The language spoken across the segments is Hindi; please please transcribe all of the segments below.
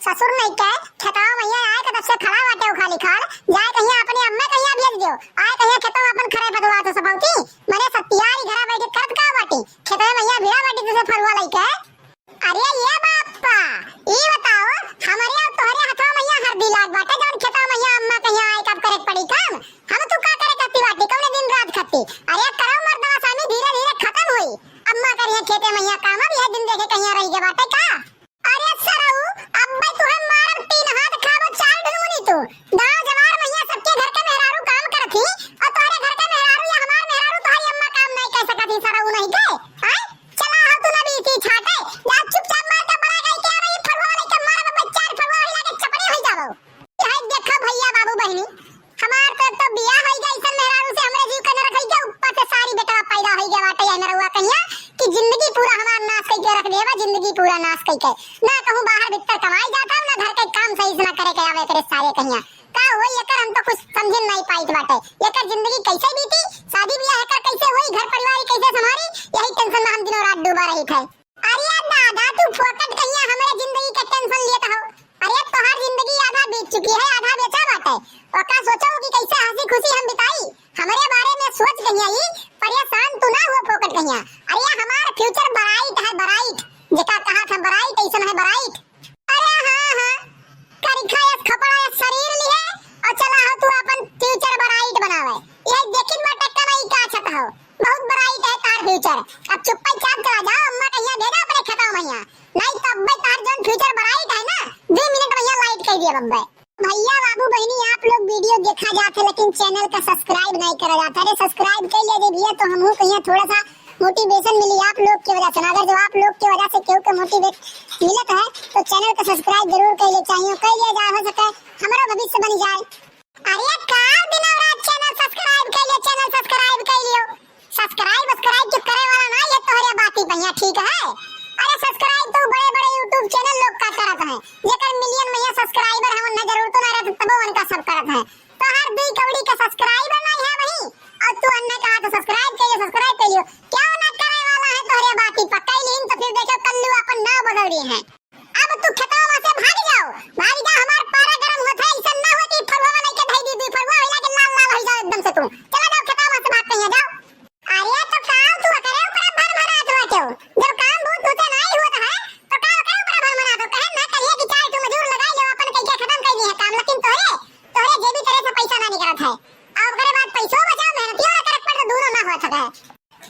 ससुर नहीं कह खेतवा मैया आए के तब से खड़ा बाटे खाली खाल जाए कहिया अपनी अम्मा कहिया भेज दियो आए कहिया खेतवा अपन खरे बदवा तो सबौती मने सत्यारी घरा बैठ करत का बाटी खेतवा मैया भिड़ा बाटी तुसे फरवा लई के अरे ये बापा ई बताओ हमारे और तोहरे हथवा मैया हर दिलात बाटे जौन खेतवा मैया अम्मा कहिया आए कब करे पड़ी काम हम तू का करे करती बाटी कौने दिन रात खत्ती अरे करो मर्दवा सामी धीरे धीरे खत्म होई अम्मा करिया खेते मैया काम अब यह दिन देखे कहिया रही के बाटे का अरे सरऊ अब भाई तुहे मारब तीन हाथ खाबो चाल ढूंढनी तू गांव जवार मैया सबके घर के मेहरारू काम करथी और तोहरे घर के मेहरारू या हमार मेहरारू तोहरी अम्मा काम नहीं कर सकती सरऊ नहीं के हां चला हो तू नबी थी छाटे या चुपचाप मार के बड़ा गई के रही फरवा ले के मारब बच्चा फरवा हिला के चपड़ी हो जाबो यही देखा भैया बाबू बहनी हमार तो बियाह होई गई सन मेहरारू से हमरे जीव के न रखई के ऊपर से सारी बेटा पैदा होई गया बाटे या मेरा हुआ कहिया कि जिंदगी पूरा हमार नाश कई के रख देबा जिंदगी पूरा नाश कई के ना कहूं बाहर भीतर कमाई जाता ना घर के काम सही से ना करे के आवे करे सारे कहिया का होई एकर हम तो कुछ समझ नहीं पाइत बाटे एकर जिंदगी कैसे बीती शादी ब्याह एकर कैसे होई घर परिवार कैसे संभाली यही टेंशन में हम दिनों रात डूबा रही थे अरे दादा तू फोकट कहिया हमरे जिंदगी के टेंशन लेत हो अरे तोहार जिंदगी आधा बीत चुकी है आधा बेचा बाटे और का सोचो कि कैसे हंसी खुशी हम बिताई हमारे बारे में सोच कहिया ई परेशान तू ना हो फोकट कहिया अरे हमार फ्यूचर ब्राइट है ब्राइट जेका कहा था ब्राइट ऐसा है ब्राइट अरे हां करिखा या खपड़ा या शरीर लिए और चला हो तू अपन फ्यूचर ब्राइट बनावे ये देखिन बाटे कमाई का छत हो बहुत ब्राइट है तार फ्यूचर अब चुपचाप चला जाओ अम्मा कहिया भेजा अपने खता मैया नहीं तब भाई तार जोन फ्यूचर ब्राइट है ना 2 मिनट मैया लाइट कर दिया बम्बे भैया बाबू बहनी आप लोग वीडियो देखा जाते लेकिन चैनल का सब्सक्राइब नहीं करा जाता अरे सब्सक्राइब कर लिया भैया तो हमहू कहिया थोड़ा सा मोटिवेशन मिली आप लोग की वजह से अगर जो आप लोग की वजह से केहू के मोटिवेट मिलत है तो चैनल का सब्सक्राइब जरूर कर ले चाहिए कर लिया जाए हो सके हमारा भविष्य बन जाए अरे का दिन और रात चैनल सब्सक्राइब कर ले चैनल सब्सक्राइब कर लियो सब्सक्राइब के करे वाला ना ये तोहरे बाती भैया ठीक है अरे सब्सक्राइब तो बड़े-बड़े YouTube चैनल लोग का करत है जेकर मिलियन में सब्सक्राइबर है उन्हें जरूर तो ना रहत तब उनका सब करत है तो हर 2 कौड़ी का सब्सक्राइबर नहीं है वही और तू अन्ने कहा तो सब्सक्राइब कर लियो क्यों ना करे वाला है तोहरे बाती पक्का लीन तो फिर देखो कल्लू अपन नाव बदल रही है अब तू खेतवा से भाग जा हमार पारा गरम होत है ऐसा ना हो कि फरवा नहीं के भाई दी फरवा हिला के लाल लाल हो जाए एकदम से तू चला जाओ खेतवा से भाग कहिया जाओ अरे तो काम तू करे ऊपर भर भरा तो क्यों जब काम बहुत होते नहीं होता है तो काम करे ऊपर भर भरा तो कहे ना कहिए कि चार तू मजदूर लगाई लो अपन कहीं खत्म कर दी है काम लेकिन तोरे जे भी तरह से पैसा ना निकलत है अब करे बात पैसो बचाओ मेहनतियों ना करक पर दूर ना हो सके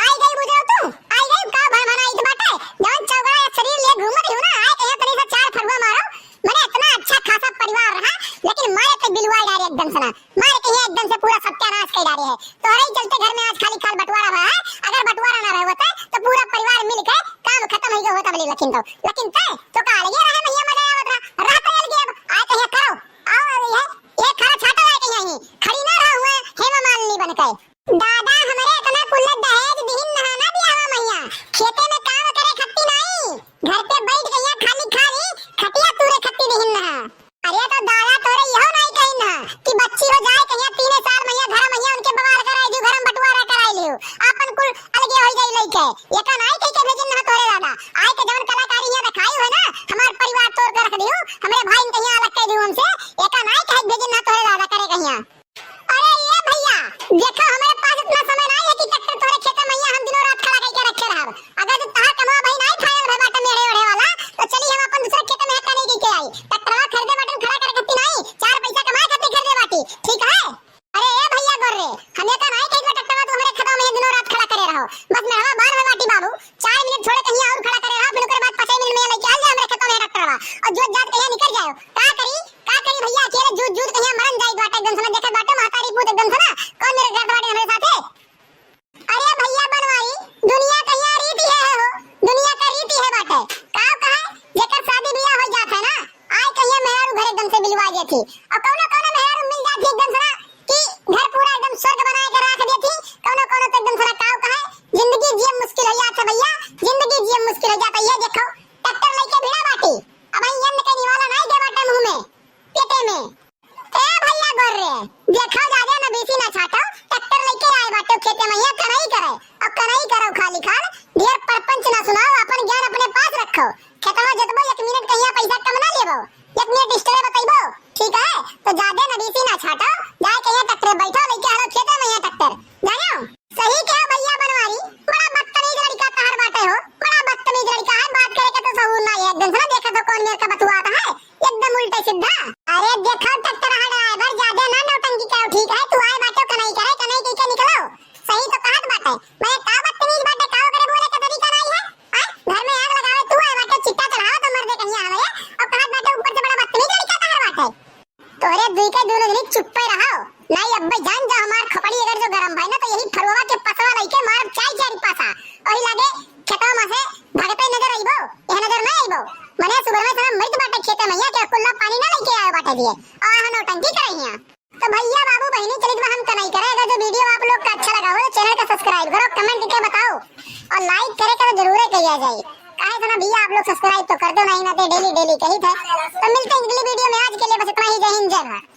आई गई बुझाओ तू आई गई का भर भरा इत बाटे जवन चौगड़ा शरीर ले घूमत हो ना आए कहिया तनी से 4 फरवा मारो मने इतना अच्छा खासा परिवार रहा लेकिन मारे पे दिलवा डाले एकदम से ना मारे कहिया एकदम से पूरा सत्यानाश कर डाले है तोरे ही चलते घर में आज खाली खाल बंटवारा रहा है अगर बंटवारा ना रहा होता तो पूरा परिवार मिलकर काम खत्म हो गया होता लेकिन तो का लगे रहा भैया मजा आवत रहा रात ले गया आए कहिया करो आओ ये खरा छाटा है कहिया ही खड़ी ना रहा हुआ हेमा मालिनी बन के दादा हमारे इतना कुल दहेज दिहिन नहाना दिया मैया खेते में काम करे खत्ती नहीं घर पे बैठ गया खाली खटिया तूरे खत्ती दिहिन नहा अरे तो दादा तोरे यहो नहीं कहिन ना कि बच्ची हो जाए कहिया 3 साल मैया घर मैया उनके बवाल कराई दी घर में बंटवारा कराई लियो अपन कुल अलगे हो गई लइके एका नहीं कहि के भेजिन ना तोरे दादा आए के जवन कलाकारी यहां दिखाई है ना हमार परिवार तोड़ के रख दियो हमरे भाई कहिया अलग कर दियो हमसे एका नहीं कहि भेजिन ना तोरे दादा करे कहिया अरे ये भैया देखो हमारे पास इतना समय नहीं है कि ट्रैक्टर तोरे खेत में हम दिनों रात खड़ा करके रखे रहब अगर तू तार कमा भाई नहीं फाइनल भे बाटे मेरे ओढ़े वाला तो चली हम अपन दूसरे खेत में हटा नहीं के आई ट्रैक्टरवा खरीदे बाटन खड़ा कर कत्ती नहीं 4 पैसा कमा के खरीदे बाटी ठीक है अरे ए भैया गोरे हमें का नहीं कहि ट्रैक्टरवा तू हमारे खेत में दिनों रात खड़ा करे रहो बस मैं हवा बार में बाटी बाबू 4 मिनट छोड़े कहीं और खड़ा करे रहो फिर ओकर बाद 5 मिनट में लेके आ जा हमारे खेत में ट्रैक्टरवा और जो जात कहीं निकल जाओ का करी भैया अकेले जूझ कहीं मरन जाई बाटे एकदम समझ देखे बाटे महतारी पूत एकदम से ना कौन मेरे घर बाटे हमारे साथ है अरे भैया बनवारी दुनिया कहिया रीति है हो दुनिया का रीति है बाटे का कहे जेकर शादी ब्याह हो जात है ना आय कहिया मेहरारू घर एकदम से बिलवा देती और कौनो मेहरारू मिल जाती एकदम से कि घर पूरा एकदम स्वर्ग बनाए के रख देती कौनो तो एकदम से का कहे जिंदगी जीम मुश्किल हो जात है भैया जिंदगी जीम मुश्किल हो जाता है ये देखो ट्रैक्टर लेके भिड़ा बाटी अब यन के निवाला नहीं दे बाटे मुंह में पेटे में ए भैया गोरे देखो जागे ना बेसी ना छाटो ट्रैक्टर लेके आए बाटे खेते में ये कनाई करे अब कनाई करो खाली खाल ढेर परपंच ना सुनाओ अपन ज्ञान अपने पास रखो खेतवा जतबो 1 मिनट कहिया पैसा कम ना लेबो 1 तो अरे दुई के दोनों दिन चुप पे रहो नहीं अब्बे जान जा हमार खपड़ी अगर जो गरम भाई ना तो यही फरवा के पसवा नहीं के मार चाय चारी पासा ओही लागे खेतवा में से भागते नजर आइबो यह नजर ना आइबो मने सुबह में सारा मर्द बाटे खेते में क्या कुल्ला पानी ना लेके आयो बाटे दिए आ हनो टंकी करई हिया तो भैया बाबू बहनी चलित में हम कनाई करे अगर जो वीडियो आप लोग का अच्छा लगा हो तो चैनल को सब्सक्राइब करो कमेंट करके बताओ और लाइक करे तो जरूर करिया जाए काहे तो ना भैया आप लोग सब्सक्राइब तो कर दो नहीं ना तो डेली डेली कही थे तो मिलते हैं अगली वीडियो में आज के लिए बस इतना ही जय हिंद जय भारत।